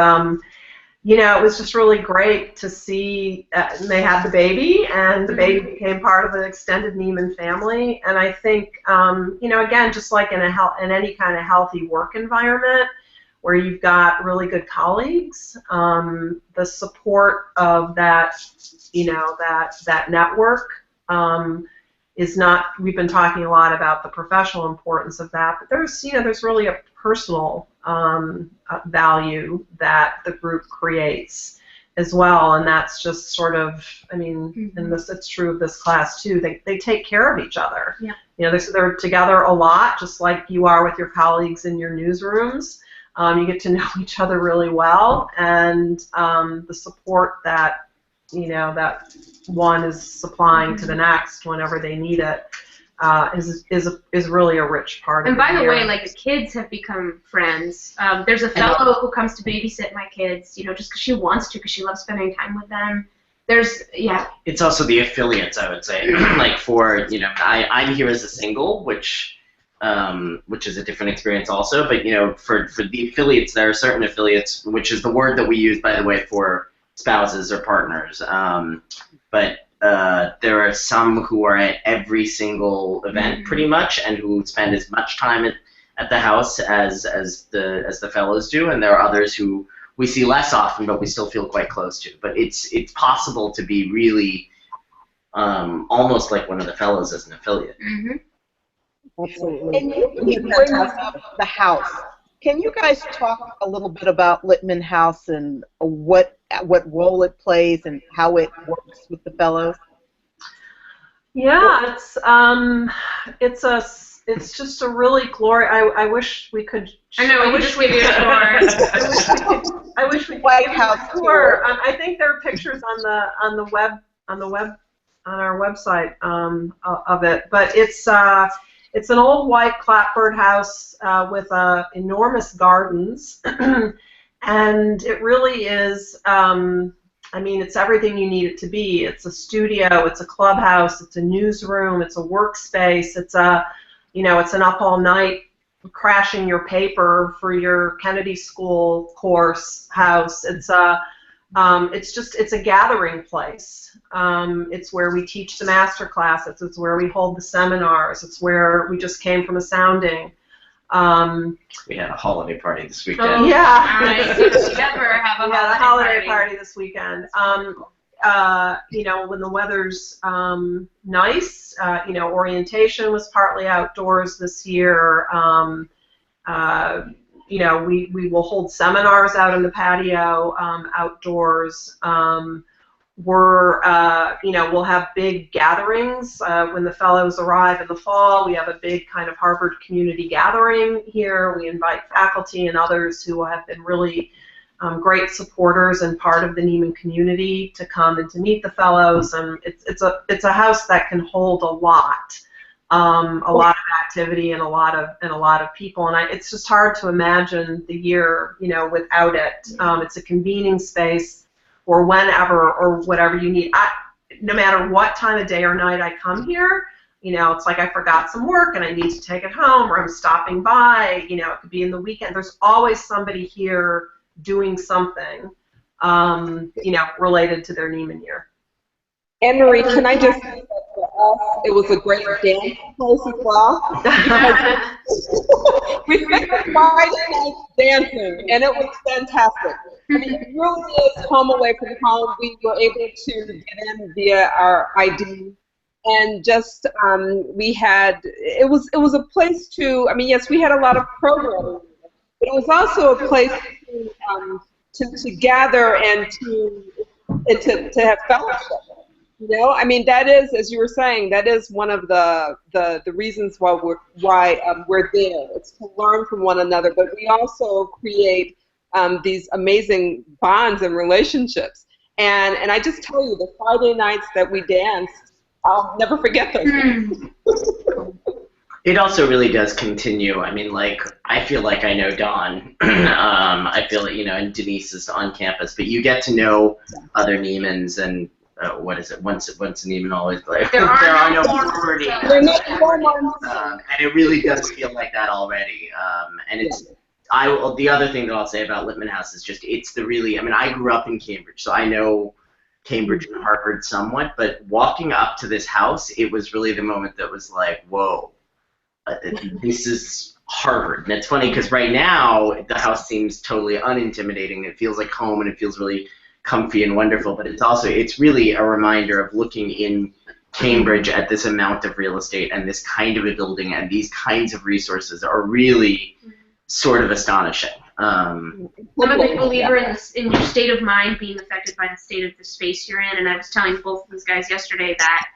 it was just really great to see. They had the baby, and the baby became part of an extended Nieman family. And I think, again, just like in any kind of healthy work environment, where you've got really good colleagues, the support of that, that network is not. We've been talking a lot about the professional importance of that, but there's really a personal value that the group creates as well, and that's just sort of, and it's true of this class too. They take care of each other. Yeah. They're together a lot, just like you are with your colleagues in your newsrooms. You get to know each other really well, and the support that that one is supplying to the next whenever they need it is really a rich part of it. And by the way, the kids have become friends. There's a fellow who comes to babysit my kids, just because she wants to, because she loves spending time with them. It's also the affiliates, I would say. I'm here as a single, which is a different experience also. But for the affiliates, there are certain affiliates, which is the word that we use, by the way, for spouses or partners. But there are some who are at every single event pretty much, and who spend as much time at the house as the fellows do, and there are others who we see less often, but we still feel quite close to. But it's possible to be really almost like one of the fellows as an affiliate. Absolutely. And you bring up the house. Can you guys talk a little bit about Lipman House and what role it plays and how it works with the fellows? Yeah, it's just a really I wish we could. I know. I wish we could give you a tour. I wish we could White give House you a tour. I think there are pictures on our website of it, but it's an old white clapboard house with enormous gardens, and it really is. It's everything you need it to be. It's a studio, it's a clubhouse, it's a newsroom, it's a workspace, it's an up all night crashing your paper for your Kennedy School course house. It's a gathering place. It's where we teach the master classes. It's where we hold the seminars. It's where we just came from a sounding. We had a holiday party this weekend. Oh, yeah. Nice. Did you ever have a holiday party this weekend? When the weather's nice, orientation was partly outdoors this year. We will hold seminars out in the patio, outdoors. We'll have big gatherings when the fellows arrive in the fall. We have a big kind of Harvard community gathering here. We invite faculty and others who have been really great supporters and part of the Nieman community to come and to meet the fellows, and it's a house that can hold a lot of activity and a lot of people, and it's just hard to imagine the year, without it. It's a convening space, or whenever or whatever you need. No matter what time of day or night I come here, it's like I forgot some work and I need to take it home, or I'm stopping by. It could be in the weekend. There's always somebody here doing something, related to their Nieman year. Ann Marie, can I just say that for us, it was a great dance place as well. We spent the Friday night dancing, and it was fantastic. I mean, it really is home away from home. We were able to get in via our ID, and just we had, it was a place to, I mean, yes, we had a lot of programming, but it was also a place to gather and to have fellowship. I mean, that is, as you were saying, that is one of the reasons why we're there. It's to learn from one another, but we also create these amazing bonds and relationships. And I just tell you, the Friday nights that we danced, I'll never forget them. It also really does continue. I mean, like, I feel like I know Dawn. I feel like, and Denise is on campus, but you get to know other Niemans, and what is it? Once a Nieman, always like there are no more Niemans. And it really does feel like that already. And it's the other thing that I'll say about Lippman House is just I mean, I grew up in Cambridge, so I know Cambridge and Harvard somewhat, but walking up to this house, it was really the moment that was like, whoa, this is Harvard. And it's funny because right now the house seems totally unintimidating. It feels like home, and it feels really comfy and wonderful, but it's really a reminder of looking in Cambridge at this amount of real estate and this kind of a building and these kinds of resources are really sort of astonishing. I'm a big believer in your state of mind being affected by the state of the space you're in, and I was telling both of those guys yesterday that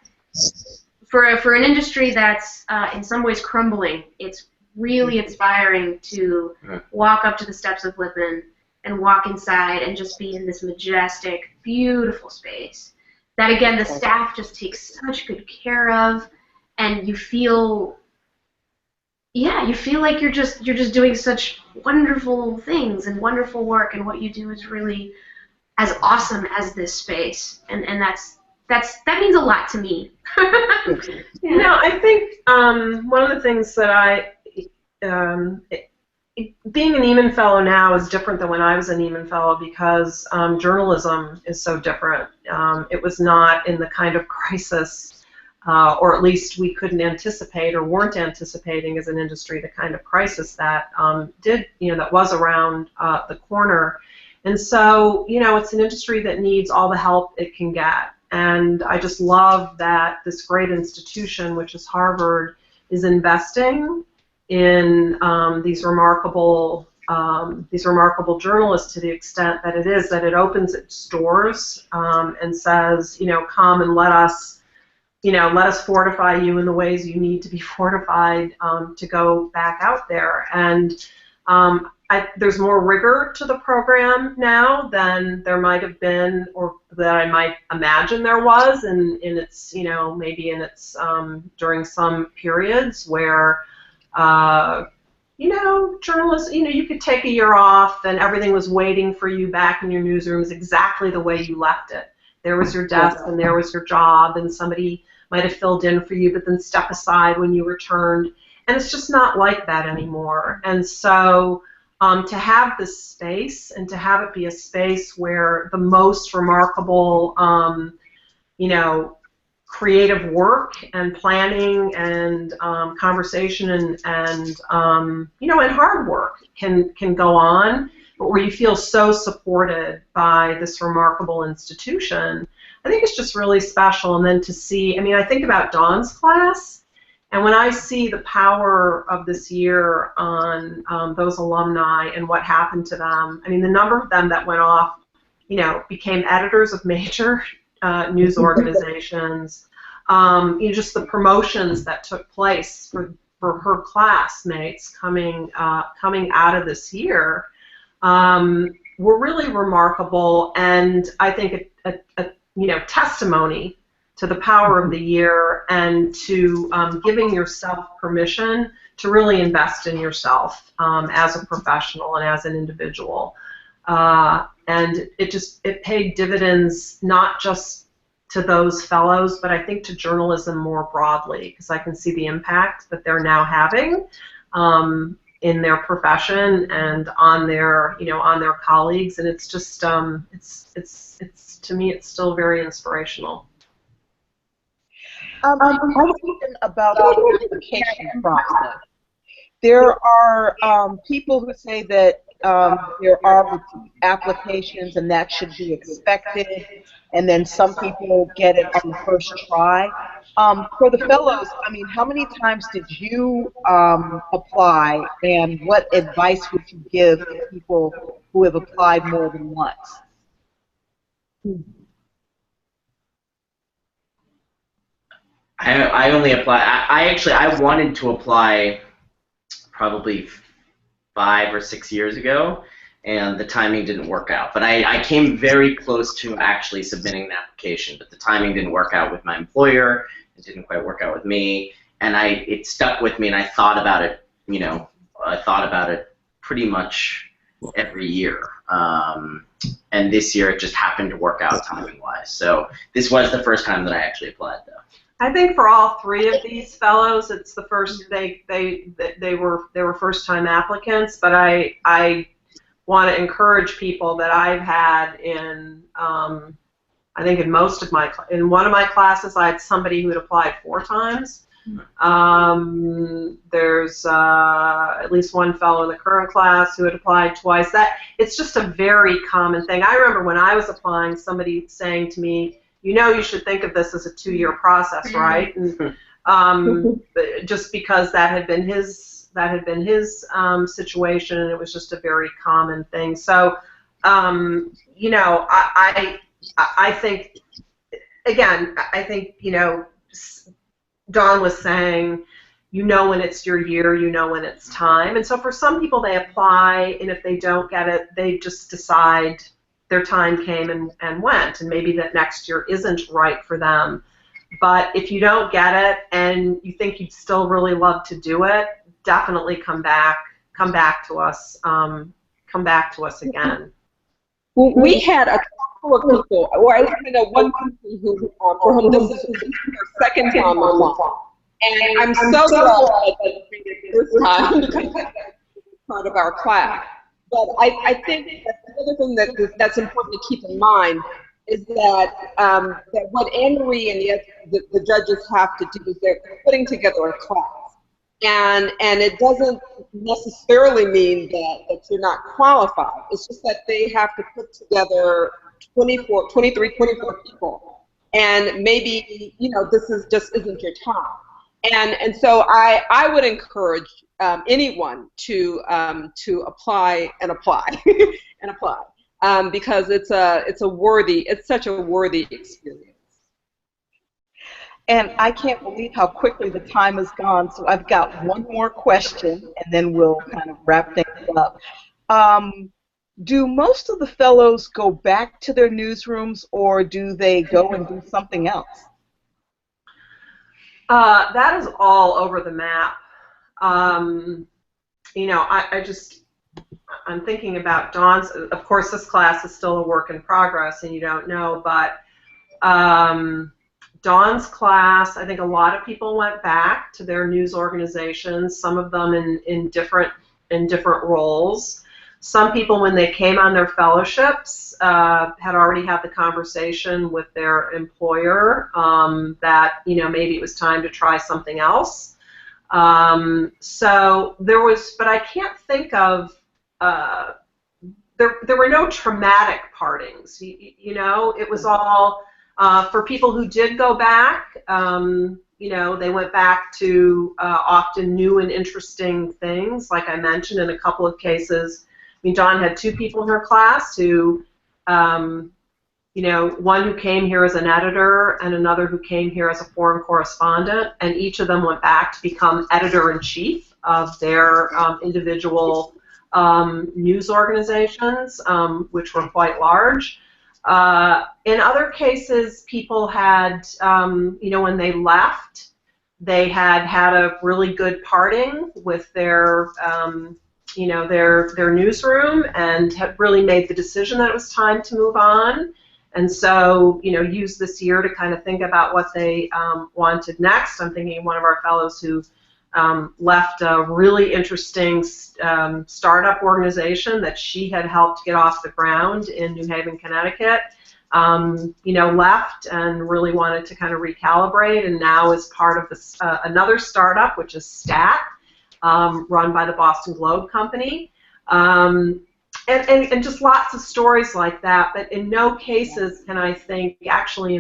for an industry that's in some ways crumbling, it's really inspiring to walk up to the steps of Lippman and walk inside and just be in this majestic, beautiful space that, again, the staff just takes such good care of, and you feel like you're just doing such wonderful things and wonderful work, and what you do is really as awesome as this space, and that means a lot to me. I think one of the things that being a Nieman Fellow now is different than when I was a Nieman Fellow because journalism is so different. It was not in the kind of crisis, or at least we couldn't anticipate or weren't anticipating as an industry the kind of crisis that that was around the corner. And so, it's an industry that needs all the help it can get. And I just love that this great institution, which is Harvard, is investing in these remarkable journalists to the extent that it opens its doors and says, come and let us fortify you in the ways you need to be fortified to go back out there. And there's more rigor to the program now than there might have been, or that I might imagine there was in its, maybe in its during some periods where journalists, you could take a year off and everything was waiting for you back in your newsrooms exactly the way you left it. There was your desk and there was your job, and somebody might have filled in for you but then step aside when you returned. And it's just not like that anymore. And so to have this space and to have it be a space where the most remarkable, creative work and planning and conversation and hard work can go on, but where you feel so supported by this remarkable institution, I think it's just really special. And then to see, I think about Dawn's class, and when I see the power of this year on those alumni and what happened to them, the number of them that went off, became editors of major news organizations, just the promotions that took place for her classmates coming out of this year, were really remarkable, and I think a testimony to the power of the year and to giving yourself permission to really invest in yourself as a professional and as an individual. And it paid dividends not just to those fellows, but I think to journalism more broadly, because I can see the impact that they're now having in their profession and on their colleagues, and it's just it's to me it's still very inspirational. About the application process. There are people who say that there are applications and that should be expected, and then some people get it on the first try. For the fellows, I mean, how many times did you apply, and what advice would you give to people who have applied more than once? I only apply. I wanted to apply probably 5 or 6 years ago, and the timing didn't work out. But I came very close to actually submitting an application, but the timing didn't work out with my employer. It didn't quite work out with me, and it stuck with me, and I thought about it. I thought about it pretty much every year. And this year it just happened to work out timing-wise. So this was the first time that I actually applied, though. I think for all 3 of these fellows, it's the first they were first-time applicants. But I want to encourage people that I've had in I think in one of my classes I had somebody who had applied 4 times. There's at least one fellow in the current class who had applied twice. It's just a very common thing. I remember when I was applying, somebody saying to me, you should think of this as a 2-year process, right? And just because that had been his situation, and it was just a very common thing. So, I think, again, Dawn was saying, when it's your year, when it's time. And so for some people, they apply, and if they don't get it, they just decide their time came and went, and maybe that next year isn't right for them. But if you don't get it and you think you'd still really love to do it, definitely come back to us. Come back to us again. Well, we had a couple of people, or I know one person who, for whom this is their second time applying. And I'm so glad that this time because it's part of our class. But I think that the other thing that's important to keep in mind is that that what Ann Marie and the judges have to do is they're putting together a class. And it doesn't necessarily mean that you're not qualified. It's just that they have to put together 24 people. And maybe, this just isn't your time. And so I would encourage anyone to apply and apply and apply because it's such a worthy experience. And I can't believe how quickly the time has gone. So I've got one more question, and then we'll kind of wrap things up. Do most of the fellows go back to their newsrooms, or do they go and do something else? That is all over the map. I'm thinking about Dawn's. Of course, this class is still a work in progress, and you don't know. But Dawn's class, I think a lot of people went back to their news organizations. Some of them in different roles. Some people, when they came on their fellowships, had already had the conversation with their employer that maybe it was time to try something else. So there was, but I can't think of. There were no traumatic partings. It was all for people who did go back. They went back to often new and interesting things, like I mentioned in a couple of cases. Dawn had 2 people in her class who, one who came here as an editor and another who came here as a foreign correspondent, and each of them went back to become editor-in-chief of their individual news organizations, which were quite large. In other cases, people had, when they left, they had a really good parting with their, their newsroom, and had really made the decision that it was time to move on. And so, use this year to kind of think about what they wanted next. I'm thinking of one of our fellows who left a really interesting startup organization that she had helped get off the ground in New Haven, Connecticut. Left and really wanted to kind of recalibrate, and now is part of this, another startup, which is STAT, run by the Boston Globe Company. And just lots of stories like that, but in no cases can I think, actually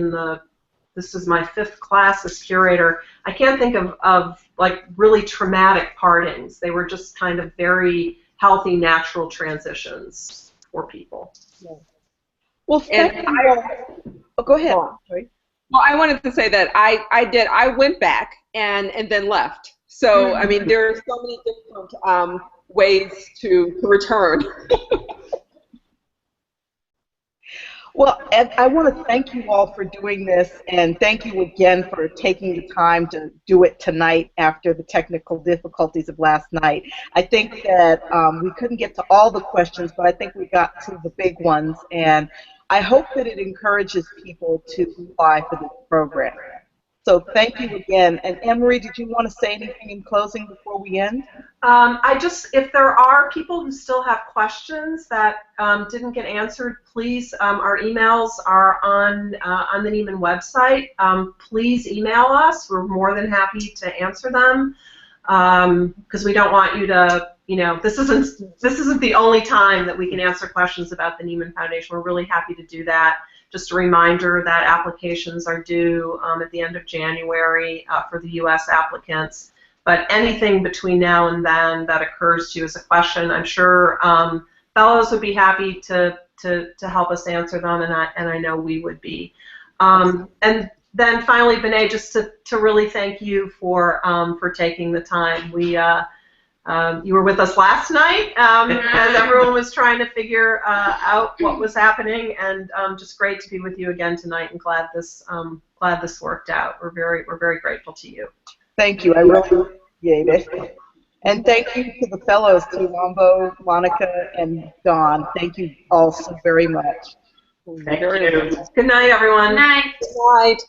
this is my 5th class as curator, I can't think of like really traumatic partings. They were just kind of very healthy, natural transitions for people. Yeah. Well, thank you. Oh, go ahead. Sorry. Well, I wanted to say that I went back and then left. So, I mean, there are so many different ways to return. Well, Ed, I want to thank you all for doing this, and thank you again for taking the time to do it tonight after the technical difficulties of last night. I think that we couldn't get to all the questions, but I think we got to the big ones, and I hope that it encourages people to apply for this program. So thank you again. And Ann Marie, did you want to say anything in closing before we end? If there are people who still have questions that didn't get answered, please, our emails are on the Nieman website. Please email us. We're more than happy to answer them, because we don't want you to, this isn't the only time that we can answer questions about the Nieman Foundation. We're really happy to do that. Just a reminder that applications are due at the end of January for the U.S. applicants. But anything between now and then that occurs to you as a question, I'm sure fellows would be happy to help us answer them, and I know we would be. And then finally, Benét, just to really thank you for taking the time. You were with us last night as everyone was trying to figure out what was happening, and just great to be with you again tonight, and glad this worked out. We're very grateful to you. Thank you. I really appreciate it. And thank you to the fellows, to Wombo, Monica, and Dawn. Thank you all so very much. Thank you. Good night, everyone. Good night. Good night.